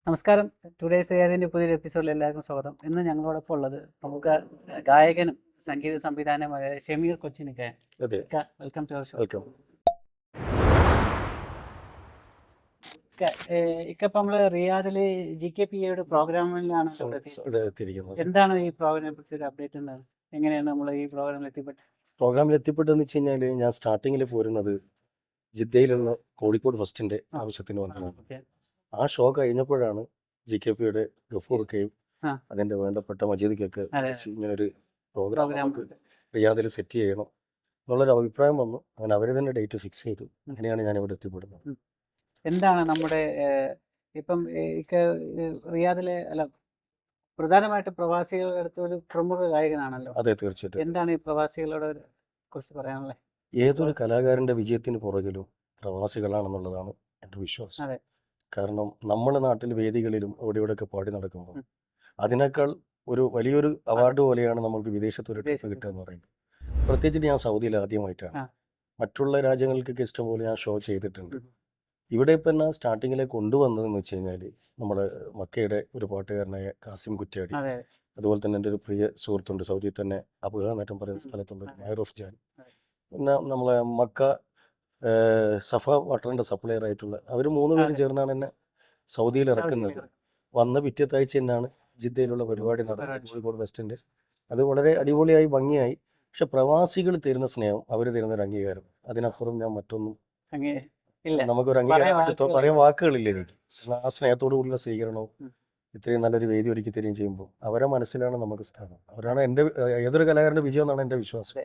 നമസ്കാരം. ടുഡേയ്സ് ഏതിൻ്റെ പുതിയൊരു എപ്പിസോഡിൽ എല്ലാവർക്കും സ്വാഗതം. ഇന്ന് ഞങ്ങളോടൊപ്പം ഉള്ളത് നമുക്ക് ഗായകനും സംഗീത സംവിധാനമായ ഷമീർ കൊച്ചിനിക്കയാണ്. അതെ, welcome to our show. Welcome. ഇപ്പം നമ്മൾ റിയാദില് GKPA പ്രോഗ്രാമിലാണ് എത്തിയിരിക്കുന്നത്. എന്താണ് ഈ പ്രോഗ്രാമിനെ കുറിച്ച് ഒരു അപ്ഡേറ്റ്? എന്താണ്, എങ്ങനെയാണ് നമ്മൾ ഈ പ്രോഗ്രാമിൽ എത്തിപ്പെട്ടത്? പ്രോഗ്രാമിൽ എത്തിപ്പെട്ടതെന്ന് വെച്ച് കഴിഞ്ഞാൽ ഞാൻ സ്റ്റാർട്ടിങ്ങിൽ പോരുന്നത് ജിദ്ദയിലുള്ള കോഴിക്കോട് ഫസ്റ്റിന്റെ ആവശ്യത്തിന് വന്നതാണ്. ആ ഷോ കഴിഞ്ഞപ്പോഴാണ് GKPയുടെ ഗഫൂർക്കയും അതിന്റെ വേണ്ടപ്പെട്ട മജീദിക്കൊക്കെ ഇങ്ങനൊരു പ്രോഗ്രാം റിയാദിൽ സെറ്റ് ചെയ്യണം എന്നുള്ളൊരു അഭിപ്രായം വന്നു. അങ്ങനെ അവർ തന്നെ ഡേറ്റ് ഫിക്സ് ചെയ്തു. അങ്ങനെയാണ് ഞാൻ ഇവിടെ എത്തിപ്പെടുന്നത്. എന്താണ് നമ്മുടെ ഇപ്പം റിയാദിലെ അല്ല പ്രധാനമായിട്ട് പ്രവാസികളുടെ അടുത്ത് ഒരു പ്രമുഖ ഗായകനാണല്ലോ. അതെ, തീർച്ചയായിട്ടും. എന്താണ് ഈ പ്രവാസികളോട് കുറിച്ച് പറയാനുള്ളത്? ഏതൊരു കലാകാരന്റെ വിജയത്തിന് പുറകിലും പ്രവാസികളാണെന്നുള്ളതാണ് എൻ്റെ വിശ്വാസം. അതെ, കാരണം നമ്മുടെ നാട്ടിൽ വേദികളിലും അവിടെ ഇവിടെയൊക്കെ പാടി നടക്കുമ്പോൾ അതിനേക്കാൾ ഒരു വലിയൊരു അവാർഡ് പോലെയാണ് നമുക്ക് വിദേശത്തൊരു ട്രിപ്പ് കിട്ടുക എന്ന് പറയുന്നത്. പ്രത്യേകിച്ച് ഞാൻ സൗദിയിൽ ആദ്യമായിട്ടാണ്. മറ്റുള്ള രാജ്യങ്ങൾക്കൊക്കെ ഇഷ്ടംപോലെ ഞാൻ ഷോ ചെയ്തിട്ടുണ്ട്. ഇവിടെ ഇപ്പം എന്നാ സ്റ്റാർട്ടിങ്ങിലെ കൊണ്ടുവന്നതെന്ന് വെച്ച് കഴിഞ്ഞാൽ നമ്മുടെ മക്കയുടെ ഒരു പാട്ടുകാരനായ കാസിം കുറ്റ്യാടി, അതുപോലെ തന്നെ എൻ്റെ ഒരു പ്രിയ സുഹൃത്തുണ്ട് സൗദിയിൽ തന്നെ അബുഹ നേട്ടം പറയുന്ന സ്ഥലത്തുണ്ട് മയർ ഓഫ് ജാൻ, പിന്നെ നമ്മളെ മക്ക സഫ വാട്ടറിൻ്റെ സപ്ലയർ ആയിട്ടുള്ള അവർ 3 പേരും ചേർന്നാണ് എന്നെ സൗദിയിൽ ഇറക്കുന്നത്. വന്ന പിറ്റത്താഴ്ച തന്നെയാണ് ജിദ്ദയിലുള്ള പരിപാടി നടന്നത്, കോഴിക്കോട് വെസ്റ്റിൻ്റെ. അത് വളരെ അടിപൊളിയായി ഭംഗിയായി. പക്ഷെ പ്രവാസികൾ തരുന്ന സ്നേഹം, അവർ തരുന്ന ഒരു അംഗീകാരം, അതിനപ്പുറം ഞാൻ മറ്റൊന്നും നമുക്കൊരു അംഗീകാരം പറയാൻ വാക്കുകളില്ല എനിക്ക്. ആ സ്നേഹത്തോടു കൂടിയുള്ള സ്വീകരണവും ഇത്രയും നല്ലൊരു വേദി ഒരുക്കി തരികയും ചെയ്യുമ്പോൾ അവരെ മനസ്സിലാണ് നമുക്ക് സ്ഥാനം. അവരാണ് എൻ്റെ ഏതൊരു കലാകാരൻ്റെ വിജയം എന്നാണ് എൻ്റെ വിശ്വാസം.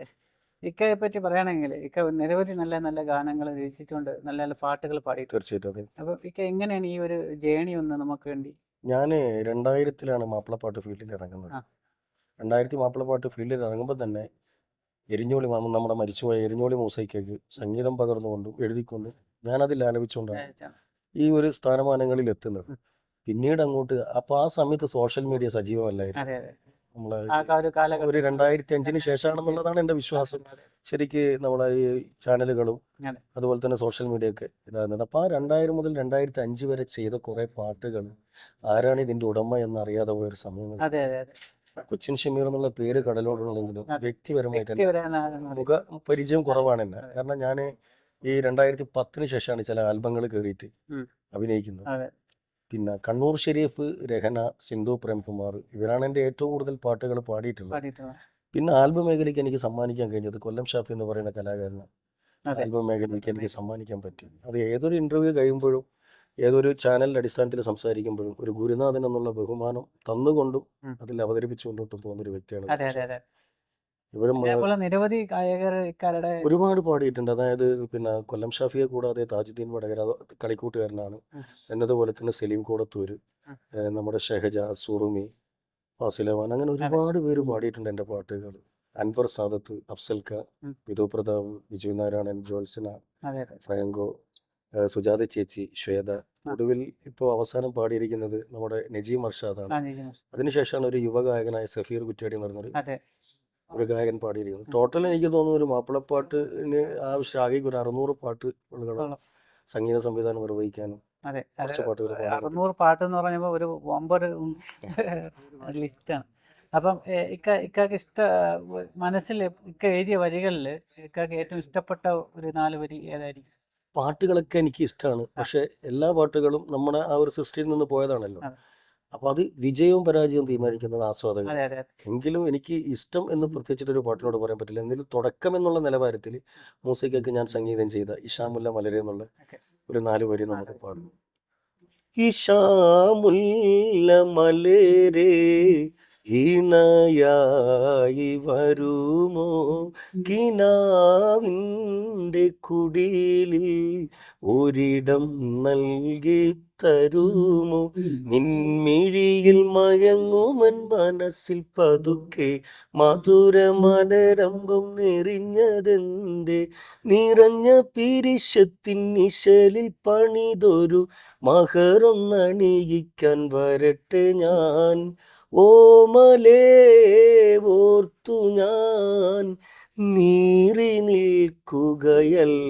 ഇക്കയെ പറ്റി പറയുകയാണെങ്കിൽ ഇക്ക നിരവധി നല്ല നല്ല ഗാനങ്ങൾ രചിച്ചിട്ടുണ്ട്, നല്ല നല്ല പാട്ടുകൾ പാടി. തീർച്ചയായിട്ടും. അതെ. അപ്പോൾ ഇക്ക എങ്ങനെയാണ് ഈ ഒരു ജേണി ഒന്ന് നമുക്ക് വേണ്ടി? ഞാൻ 2000 മാപ്പിളപ്പാട്ട് ഫീൽഡിൽ ഇറങ്ങുന്നത്. 2000 മാപ്പിളപ്പാട്ട് ഫീൽഡിൽ ഇറങ്ങുമ്പോൾ തന്നെ എരിഞ്ഞോളി നമ്മുടെ മരിച്ചുപോയ എരിഞ്ഞോളി മൂസയ്ക്കേക്ക് സംഗീതം പകർന്നുകൊണ്ടും എഴുതിക്കൊണ്ടും ഞാനതിൽ ആലപിച്ചുകൊണ്ടാണ് ഈ ഒരു സ്ഥാനമാനങ്ങളിൽ എത്തുന്നത്. പിന്നീട് അങ്ങോട്ട് അപ്പോൾ ആ സമയത്ത് സോഷ്യൽ മീഡിയ സജീവമല്ലായിരുന്നു. നമ്മളെ ഒരു 2005 ശേഷമാണെന്നുള്ളതാണ് എൻ്റെ വിശ്വാസം. ശരിക്ക് നമ്മളെ ഈ ചാനലുകളും അതുപോലെ തന്നെ സോഷ്യൽ മീഡിയ ഒക്കെ ഇതാകുന്നത്. അപ്പോൾ ആ 2000 മുതൽ 2005 വരെ ചെയ്ത കുറേ പാട്ടുകൾ ആരാണ് ഇതിൻ്റെ ഉടമ എന്നറിയാതെ പോയൊരു സമയങ്ങൾ. കൊച്ചിൻ ഷമീർ എന്നുള്ള പേര് കടലോടുള്ളെങ്കിലും വ്യക്തിപരമായിട്ട് മുഖ പരിചയം കുറവാണ് എന്നെ. കാരണം ഞാൻ ഈ 2010 ശേഷമാണ് ചില ആൽബങ്ങൾ കയറിയിട്ട് അഭിനയിക്കുന്നത്. പിന്നെ കണ്ണൂർ ഷെരീഫ്, രഹന, സിന്ധു പ്രേംകുമാർ, ഇവരാണ് എൻ്റെ ഏറ്റവും കൂടുതൽ പാട്ടുകൾ പാടിയിട്ടുള്ളത്. പിന്നെ ആൽബം മേഖലയ്ക്ക് എനിക്ക് സമ്മാനിക്കാൻ കഴിഞ്ഞത് കൊല്ലം ഷാഫി എന്ന് പറയുന്ന കലാകാരന് ആൽബം മേഖലയ്ക്ക് എനിക്ക് സമ്മാനിക്കാൻ പറ്റി. അത് ഏതൊരു ഇൻ്റർവ്യൂ കഴിയുമ്പോഴും ഏതൊരു ചാനലിൻ്റെ അടിസ്ഥാനത്തിൽ സംസാരിക്കുമ്പോഴും ഒരു ഗുരുനാഥൻ എന്നുള്ള ബഹുമാനം തന്നുകൊണ്ടും അതിൽ അവതരിപ്പിച്ചു കൊണ്ടോട്ട് പോകുന്നൊരു വ്യക്തിയാണ്. ഇവരും നിരവധി ഗായകരുടെ ഒരുപാട് പാടിയിട്ടുണ്ട്. അതായത് പിന്നെ കൊല്ലം ഷാഫിയെ കൂടാതെ താജുദ്ദീൻ വടകര കളിക്കൂട്ടുകാരനാണ്. എന്നതുപോലെ തന്നെ സലീം കോടത്തൂര്, നമ്മുടെ ഷെഹജ, സുറുമി, ഫാസിലവാൻ, അങ്ങനെ ഒരുപാട് പേര് പാടിയിട്ടുണ്ട് എൻ്റെ പാട്ടുകൾ. അൻവർ സാദത്ത്, അഫ്സൽക്ക, വിധു പ്രതാപ്, വിജയ് നാരായണൻ, ജോത്സന, ഫ്രയങ്കോ, സുജാത ചേച്ചി, ശ്വേത. ഒടുവിൽ ഇപ്പോൾ അവസാനം പാടിയിരിക്കുന്നത് നമ്മുടെ നജീം അർഷാദാണ്. അതിനുശേഷമാണ് ഒരു യുവഗായകനായ സഫീർ കുറ്റ്യാടി എന്ന് പറഞ്ഞൊരു ഒരു ഗായകൻ പാടിയിരിക്കുന്നത്. ടോട്ടൽ എനിക്ക് തോന്നുന്നു ഒരു മാപ്പിളപ്പാട്ടിന് ആവശ്യം ആകെ ഒരു 600 പാട്ടുകൾ സംഗീത സംവിധാനം നിർവഹിക്കാനും കുറച്ച് പാട്ടുകൾ 600 പാട്ട് എന്ന് പറഞ്ഞപ്പോൾ ഒരു വമ്പൊരു ലിസ്റ്റാണ്. അപ്പം ഇക്കാക്ക് മനസ്സിൽ ഇക്ക എഴുതിയ വരികളിൽ ഇക്കാക്ക് ഏറ്റവും ഇഷ്ടപ്പെട്ട ഒരു 4 വരി ഏതായിരിക്കും? പാട്ടുകളൊക്കെ എനിക്ക് ഇഷ്ടമാണ്. പക്ഷെ എല്ലാ പാട്ടുകളും നമ്മുടെ ആ ഒരു സൃഷ്ടിയിൽ നിന്ന് പോയതാണല്ലോ. അപ്പോൾ അത് വിജയവും പരാജയവും തീരുമാനിക്കുന്നത് ആസ്വാദകർ. എങ്കിലും എനിക്ക് ഇഷ്ടം എന്ന് പ്രത്യേകിച്ചിട്ടൊരു പാട്ടിനോട് പറയാൻ പറ്റില്ല. എന്തെങ്കിലും തുടക്കം എന്നുള്ള നിലവാരത്തിൽ മൂസിക്കൊക്കെ ഞാൻ സംഗീതം ചെയ്ത ഇഷാമുല്ല മലരെ എന്നുള്ള ഒരു 4 വരി നമുക്ക് പാടും. ഇഷാമുല്ല മലരെ ഇണയായി വരുമോ, കിനാവിൻ്റെ കുടിലിൽ ഒരിടം നൽകി തരുമോ, നിൻമിഴിയിൽ മയങ്ങുമൻ മനസ്സിൽ പതുക്കെ മധുര മനരംഭം നെറിഞ്ഞതെന്തേ, നിറഞ്ഞ പിരിശത്തിൻ നിശലിൽ പണിതൊരു മഹറൊന്നണിയിക്കാൻ വരട്ടെ ഞാൻ, ഓമലേ ഓർത്തു ഞാൻ നീറി നിൽക്കുകയല്ലേ.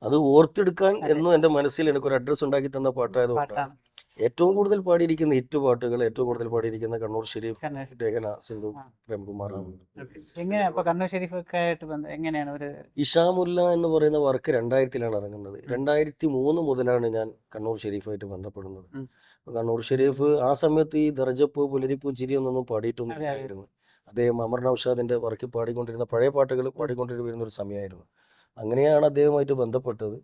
അത് ഓർത്തെടുക്കാൻ എന്നും എൻ്റെ മനസ്സിൽ എനിക്കൊരു അഡ്രസ്സ് ഉണ്ടാക്കി തന്ന പാട്ടായതുകൊണ്ടാണ്. ഏറ്റവും കൂടുതൽ പാടിയിരിക്കുന്ന ഹിറ്റ് പാട്ടുകൾ ഏറ്റവും കൂടുതൽ പാടിയിരിക്കുന്ന കണ്ണൂർ ഷെരീഫ്, കണ്ണൂർ. രചന സിന്ധു, ആ. പ്രേംകുമാറാണ്. ഓക്കെ. എങ്ങനെയാ അപ്പൊ കണ്ണൂർ ഷെരീഫൊക്കെ ആയിട്ട് എങ്ങനെയാണ് ഒരു ഇഷാമുല്ല എന്ന് പറയുന്ന വർക്ക് 2000-ലാണ് ഇറങ്ങുന്നത്. 2003 മുതലാണ് ഞാൻ കണ്ണൂർ ഷെരീഫായിട്ട് ബന്ധപ്പെടുന്നത്. ഉം. അപ്പൊ കണ്ണൂർ ഷെരീഫ് ആ സമയത്ത് ഈ ദർജപ്പൂ പുലരിപ്പൂ ചിരി ഒന്നും പാടിയിട്ടൊന്നും അതെ, അതെ. ഇല്ലായിരുന്നു. അദ്ദേഹം അമർ നൗഷാദിന്റെ വർക്ക് പാടിക്കൊണ്ടിരുന്ന പഴയ പാട്ടുകൾ പാടിക്കൊണ്ടിരുന്ന ഒരു സമയമായിരുന്നു. അങ്ങനെയാണ് അദ്ദേഹവുമായിട്ട് ബന്ധപ്പെട്ടത്.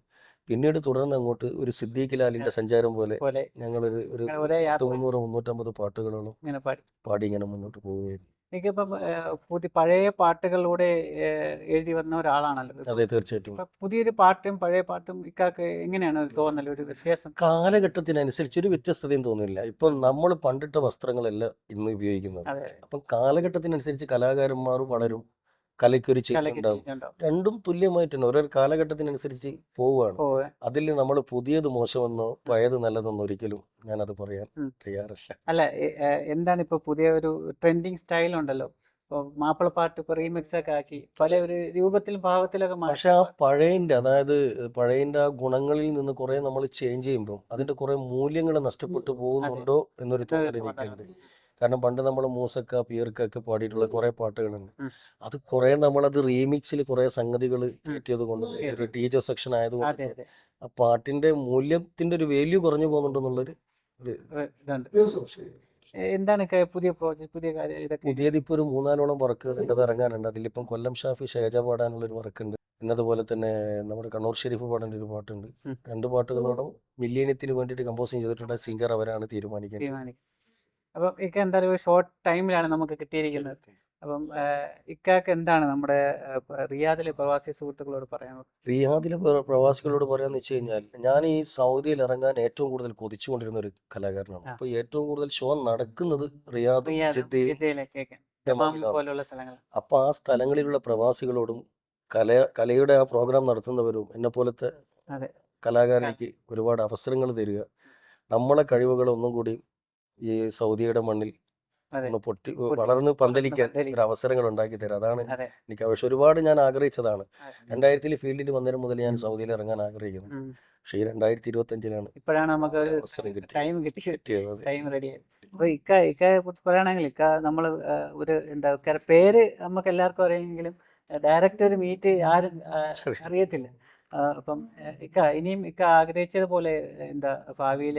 പിന്നീട് തുടർന്ന് അങ്ങോട്ട് ഒരു സിദ്ദീഖ് ലാലിന്റെ സഞ്ചാരം പോലെ പോലെ ഞങ്ങളൊരു ഒരു ഇങ്ങനെ ഒരേ യാത്ര 300-350 പാട്ടുകളോളം ഇങ്ങനെ പാടി പാടി ഇങ്ങനെ മുന്നോട്ട് പോവുകയായിരുന്നു. എനിക്കിപ്പം പഴയ പാട്ടുകളിലൂടെ എഴുതി വന്ന ഒരാളാണല്ലോ ഇപ്പം. അതെ, തീർച്ചയായിട്ടും. ഇപ്പം പുതിയൊരു പാട്ടും പഴയ പാട്ടും ഇക്കാക്ക് എങ്ങനെയാണ് ഒരു തോന്നൽ, ഒരു വ്യത്യാസം? കാലഘട്ടത്തിനനുസരിച്ച് ഒരു വ്യത്യസ്തതയും തോന്നുന്നില്ല. ഇപ്പം നമ്മൾ പണ്ടിട്ട വസ്ത്രങ്ങളല്ല ഇന്ന് ഉപയോഗിക്കുന്നത്. അതെ, അപ്പം കാലഘട്ടത്തിനനുസരിച്ച് കലാകാരന്മാർ വളരും, കലയ്ക്കൊരു ചേഞ്ച് കലയ്ക്ക് ഉണ്ടാവും. ചെയ്യുന്നുണ്ടാവും. രണ്ടും തുല്യമായിട്ട് തന്നെ ഓരോ കാലഘട്ടത്തിനനുസരിച്ച് പോവുകയാണ്. ഓ അതിൽ നമ്മൾ പുതിയത് മോശമെന്നോ പഴയത് നല്ലതെന്നോ ഒരിക്കലും ഞാനത് പറയാൻ ഉം. തയ്യാറല്ല. അല്ല എന്താണ് ഇപ്പൊ പുതിയ ഒരു ട്രെൻഡിങ് സ്റ്റൈൽ ഉണ്ടല്ലോ. ഇപ്പൊ മാപ്പിളപ്പാട്ട് ഇപ്പൊ റീമിക്സ് ഒക്കെ ആക്കി പല ഒരു രൂപത്തിലും ഭാവത്തിലൊക്കെ പക്ഷെ ആ പഴയൻ്റെ അതായത് പഴയൻ്റെ ആ ഗുണങ്ങളിൽ നിന്ന് കുറെ നമ്മൾ ചേഞ്ച് ചെയ്യുമ്പോൾ അതിന്റെ കുറെ മൂല്യങ്ങൾ നഷ്ടപ്പെട്ടു പോകുന്നുണ്ടോ എന്നൊരു തോന്നൽ എനിക്കുണ്ട്. കാരണം പണ്ട് നമ്മൾ മൂസക്ക പിയർക്കൊക്കെ പാടിയിട്ടുള്ള കുറെ പാട്ടുകളുണ്ട്. ഉം. അത് കുറെ നമ്മളത് റീമിക്സിൽ കുറെ സംഗതികൾ കയറ്റിയത് കൊണ്ട് ഒരു ടീച്ചർ സെക്ഷൻ ആയതുകൊണ്ട് അതെ അതെ ആ പാട്ടിന്റെ മൂല്യത്തിന്റെ ഒരു വാല്യൂ കുറഞ്ഞു പോകുന്നുണ്ടെന്നുള്ളൊരു ഒരു ഇതുണ്ട്. എന്താണ് പുതിയ പ്രോജക്ട്, പുതിയ കാര്യം ഇതൊക്കെ? പുതിയത് ഇപ്പോൾ ഒരു 3-4 വർക്ക് അത് ഇറങ്ങാനുണ്ട്. അതിലിപ്പം കൊല്ലം ഷാഫി ഷേജ പാടാനുള്ളൊരു വർക്കുണ്ട്. എന്നതുപോലെ തന്നെ നമ്മുടെ കണ്ണൂർ ഷെരീഫ് പാടേണ്ട ഒരു പാട്ടുണ്ട്. ഉം. 2 പാട്ടുകളോടും മില്ലേനിയത്തിന് വേണ്ടിയിട്ട് കമ്പോസിങ് ചെയ്തിട്ടുള്ള സിംഗർ അവരാണ് തീരുമാനിക്കുന്നത്. തീരുമാനിക്കും. അപ്പം ഇക്ക എന്തായാലും ഒരു ഷോർട്ട് ടൈമിലാണ് നമുക്ക് കിട്ടിയിരിക്കുന്നത്. അപ്പം ഇക്കാക്ക് എന്താണ് നമ്മുടെ റിയാദിലെ പ്രവാസി സുഹൃത്തുക്കളോട് പറയാനുള്ളത്? റിയാദിലെ പ്രവാസികളോട് പറയാന്ന് വെച്ച് കഴിഞ്ഞാൽ ഞാൻ ഈ സൗദിയിൽ ഇറങ്ങാൻ ഏറ്റവും കൂടുതൽ കൊതിച്ചുകൊണ്ടിരുന്ന ഒരു കലാകാരനാണ്. ആ. അപ്പൊ ഏറ്റവും കൂടുതൽ ഷോ നടക്കുന്നത് റിയാദും റിയാദും ജിദ്ദയും ജിദ്ദയിലേക്കൊക്കെ ദമാമിലാണ്. ദമാം പോലുള്ള സ്ഥലങ്ങൾ. അപ്പൊ ആ സ്ഥലങ്ങളിലുള്ള പ്രവാസികളോടും കലയുടെ ആ പ്രോഗ്രാം നടത്തുന്നവരും എന്നെ പോലത്തെ അതെ കലാകാരനിക്ക് ഒരുപാട് അവസരങ്ങൾ തരിക, നമ്മളെ കഴിവുകൾ ഒന്നും കൂടി ഈ സൗദിയുടെ മണ്ണിൽ അതെ ഒന്ന് വളർന്ന് പന്തലിക്കാൻ പന്തലിക്കാൻ. ഒരു അവസരങ്ങൾ ഉണ്ടാക്കി തരാം. അതാണ് അതെ എനിക്ക് ആവശ്യം. ഒരുപാട് ഞാൻ ആഗ്രഹിച്ചതാണ്. അതെ. 2000 ഫീൽഡിൽ വന്നതിന് മുതൽ ഞാൻ സൗദിയിൽ ഇറങ്ങാൻ ആഗ്രഹിക്കുന്നത്. ഉം. പക്ഷേ ഈ 2025-ലാണ് ഇപ്പോഴാണ് നമുക്ക് ഒരു അവസരം ടൈം കിട്ടിയത്. ടൈം റെഡിയായി. അപ്പൊ ഇക്കയെ കുറിച്ച് പറയുകയാണെങ്കിൽ നമ്മൾ ഒരു എന്താ പേര് നമുക്ക് എല്ലാവർക്കും അറിയാമെങ്കിലും ഡയറക്റ്റ് ഒരു മീറ്റ് ആരും അറിയത്തില്ല. അപ്പം ഇനിയും ആഗ്രഹിച്ചതുപോലെ എന്താ ഭാവിയിൽ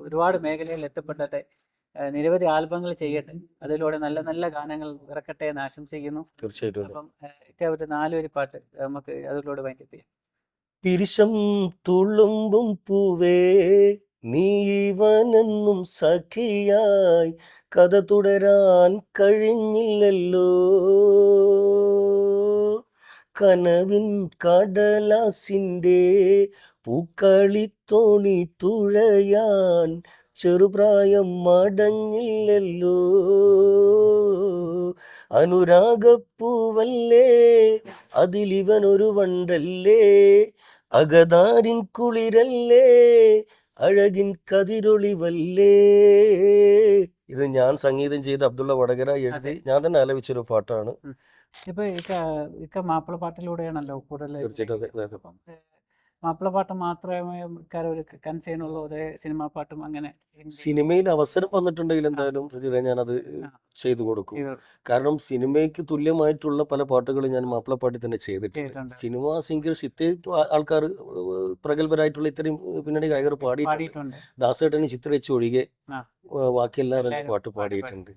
ഒരുപാട് മേഖലയിൽ എത്തപ്പെടട്ടെ, നിരവധി ആൽബങ്ങൾ ചെയ്യട്ടെ, അതിലൂടെ നല്ല നല്ല ഗാനങ്ങൾ ഇറക്കട്ടെ എന്ന് ആശംസിക്കുന്നു. തീർച്ചയായിട്ടും അതെ. അപ്പം ഒരു 4 വരി പാട്ട് നമുക്ക് അതിലൂടെ വൈൻഡപ്പ് ചെയ്യാം. പിരിശം തുളുമ്പും പൂവേ നീ ഇവനെന്നും സഖിയായി കഥ തുടരാൻ കഴിഞ്ഞില്ലല്ലോ, കനവിൻ കടലാസിൻ്റെ പൂക്കളിത്തോണി തുഴയാൻ ചെറുപ്രായം മടങ്ങില്ലല്ലോ, അനുരാഗപ്പൂവല്ലേ അതിലിവനൊരു വണ്ടല്ലേ, അകതാരിൻ കുളിരല്ലേ അഴകിൻ കതിരൊളിവല്ലേ. ഇത് ഞാൻ സംഗീതം ചെയ്ത് അബ്ദുള്ള വടകര എഴുതി ഞാൻ തന്നെ ആലപിച്ചൊരു പാട്ടാണ്. ഇപ്പൊ മാപ്പിള പാട്ടിലൂടെയാണല്ലോ കൂടുതൽ. തീർച്ചയായിട്ടും അതെ, അതെ. അപ്പം, മാപ്പിളപ്പാട്ട് മാത്രമേ ഒരു കൺസേൺ ഉള്ളൂ, അതേ സിനിമാ പാട്ടും അങ്ങനെ സിനിമയിൽ അവസരം വന്നിട്ടുണ്ടെങ്കിൽ എന്തായാലും ഞാനത് ചെയ്തു കൊടുക്കും. കാരണം സിനിമയ്ക്ക് തുല്യമായിട്ടുള്ള പല പാട്ടുകളും ഞാൻ മാപ്പിളപ്പാട്ടിൽ തന്നെ ചെയ്തിട്ടുണ്ട്. സിനിമ സിംഗേഴ്സ് ഇത്രയും ആൾക്കാർ പ്രഗത്ഭരായിട്ടുള്ള ഇത്രയും പിന്നണി ഗായകർ പാടിയിട്ടുണ്ട്. ദാസേട്ടന് ചിത്രച്ച് ഒഴികെ ബാക്കി എല്ലാവരും പാട്ട് പാടിയിട്ടുണ്ട്.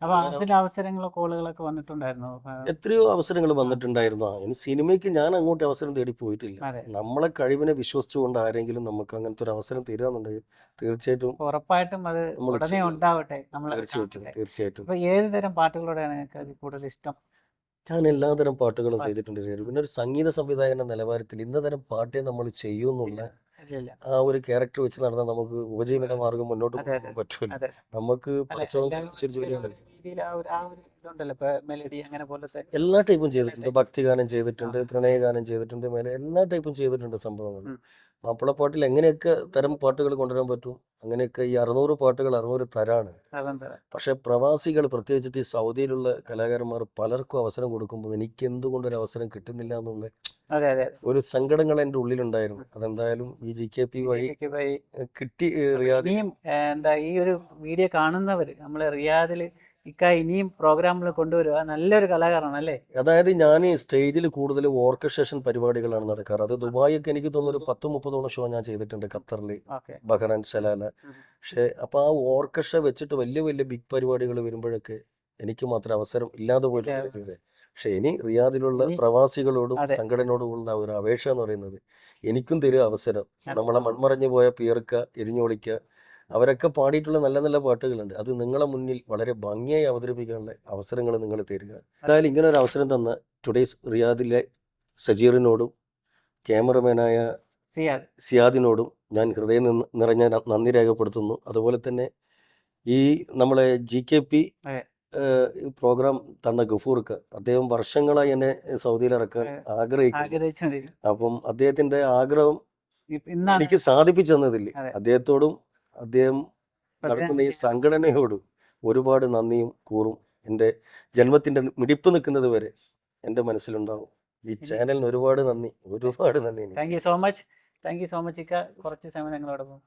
അപ്പൊ അതിന്റെ അവസരങ്ങളോ കോളുകളൊക്കെ വന്നിട്ടുണ്ടായിരുന്നു? എത്രയോ അവസരങ്ങൾ വന്നിട്ടുണ്ടായിരുന്നു. ഇനി സിനിമയ്ക്ക് ഞാൻ അങ്ങോട്ട് അവസരം തേടി പോയിട്ടില്ല. നമ്മളെ കഴിവിനെ വിശ്വസിച്ചുകൊണ്ട് ആരെങ്കിലും നമുക്ക് അങ്ങനത്തെ ഒരു അവസരം തരികയെന്നുണ്ടെങ്കിൽ തീർച്ചയായിട്ടും ഉറപ്പായിട്ടും അത് ഉടനെ ഉണ്ടാവട്ടെ. തീർച്ചയായിട്ടും. അപ്പൊ ഏത് തരം പാട്ടുകളോടാണ് കൂടുതൽ ഇഷ്ടം? ഞാൻ എല്ലാതരം പാട്ടുകളും ചെയ്തിട്ടുണ്ട്. പിന്നെ ഒരു സംഗീത സംവിധായകന്റെ നിലവാരത്തിൽ ഇന്നതരം പാട്ടേ നമ്മൾ ചെയ്യുന്നുള്ള ആ ഒരു ക്യാരക്ടർ വെച്ച് നടന്നാൽ നമുക്ക് ഉപജീവന മാർഗം മുന്നോട്ട് പോകാൻ പറ്റൂല. നമുക്ക് എല്ലാ ടൈപ്പും ചെയ്തിട്ടുണ്ട്. ഭക്തിഗാനം ചെയ്തിട്ടുണ്ട്, പ്രണയഗാനം ചെയ്തിട്ടുണ്ട്, എല്ലാ ടൈപ്പും ചെയ്തിട്ടുണ്ട് സംഭവങ്ങൾ. മാപ്പിളപ്പാട്ടിൽ എങ്ങനെയൊക്കെ തരം പാട്ടുകൾ കൊണ്ടുവരാൻ പറ്റും അങ്ങനെയൊക്കെ ഈ 600 പാട്ടുകൾ 600 തരാണ്. പക്ഷെ പ്രവാസികൾ പ്രത്യേകിച്ചിട്ട് ഈ സൗദിയിലുള്ള കലാകാരന്മാർ പലർക്കും അവസരം കൊടുക്കുമ്പോൾ എനിക്ക് എന്തുകൊണ്ടൊരു അവസരം കിട്ടുന്നില്ല എന്നുള്ള അതെ അതെ ഒരു സങ്കടങ്ങൾ എൻ്റെ ഉള്ളിലുണ്ടായിരുന്നു. അതെന്തായാലും ഈ GKP വഴി ഇതൊക്കെ പോയി കിട്ടി. റിയാദിൽ ഇനിയും എന്താ ഈ ഒരു വീഡിയോ കാണുന്നവർ നമ്മളെ റിയാദിൽ ഇക്ക ഇനിയും പ്രോഗ്രാമിൽ കൊണ്ടുവരിക. നല്ലൊരു കലാകാരനാണ് അല്ലേ? അതായത് ഞാൻ സ്റ്റേജിൽ കൂടുതൽ ഓർക്കസ്ട്രേഷൻ പരിപാടികളാണ് നടക്കാറ്. അത് ദുബായൊക്കെ എനിക്ക് തോന്നുന്നു ഒരു 10-30 ഷോ ഞാൻ ചെയ്തിട്ടുണ്ട്, ഖത്തറിൽ, ഓക്കെ. Bahrain, Salalah. പക്ഷേ അപ്പോൾ ആ ഓർക്കസ്ട്ര വെച്ചിട്ട് വലിയ വലിയ ബിഗ് പരിപാടികൾ വരുമ്പോഴൊക്കെ എനിക്ക് മാത്രം അവസരം ഇല്ലാതെ പോയിട്ടുണ്ട്. പക്ഷെ ഇനി റിയാദിലുള്ള പ്രവാസികളോടും അതെ. സംഘടനയോടുമുള്ള ഒരു അപേക്ഷ എന്ന് പറയുന്നത്, എനിക്കും തരും അവസരം. നമ്മളെ മൺമറഞ്ഞു പോയ പീർക്ക, എരിഞ്ഞോളിക്ക, അവരൊക്കെ പാടിയിട്ടുള്ള നല്ല നല്ല പാട്ടുകളുണ്ട്. അത് നിങ്ങളെ മുന്നിൽ വളരെ ഭംഗിയായി അവതരിപ്പിക്കാനുള്ള അവസരങ്ങൾ നിങ്ങൾ തരിക. എന്തായാലും ഇങ്ങനെ ഒരു അവസരം തന്ന ടുഡേയ്സ് റിയാദിലെ സജീറിനോടും ക്യാമറമാനായ സിയാദിനോടും ഞാൻ ഹൃദയം നിറഞ്ഞ നന്ദി രേഖപ്പെടുത്തുന്നു. അതുപോലെ തന്നെ ഈ നമ്മളെ GKP പ്രോഗ്രാം തന്ന ഗഫൂർക്ക, അദ്ദേഹം വർഷങ്ങളായി എന്നെ സൗദിയിൽ ഇറക്കാൻ ആഗ്രഹിക്കുന്നു. അപ്പം അദ്ദേഹത്തിന്റെ ആഗ്രഹം എനിക്ക് സാധിപ്പിച്ചു തന്നതിൽ അദ്ദേഹത്തോടും അദ്ദേഹം നടത്തുന്ന ഈ സംഘടനയോടും ഒരുപാട് നന്ദിയും കൂറും എൻ്റെ ജന്മത്തിന്റെ മിടിപ്പ് നിൽക്കുന്നത് വരെ എൻ്റെ മനസ്സിലുണ്ടാവും. ഈ ചാനലിന് ഒരുപാട് നന്ദി, ഒരുപാട് നന്ദി. താങ്ക് യു സോ മച്ച് ഇക്ക. കുറച്ച് സമയം ഞങ്ങളോടൊപ്പം.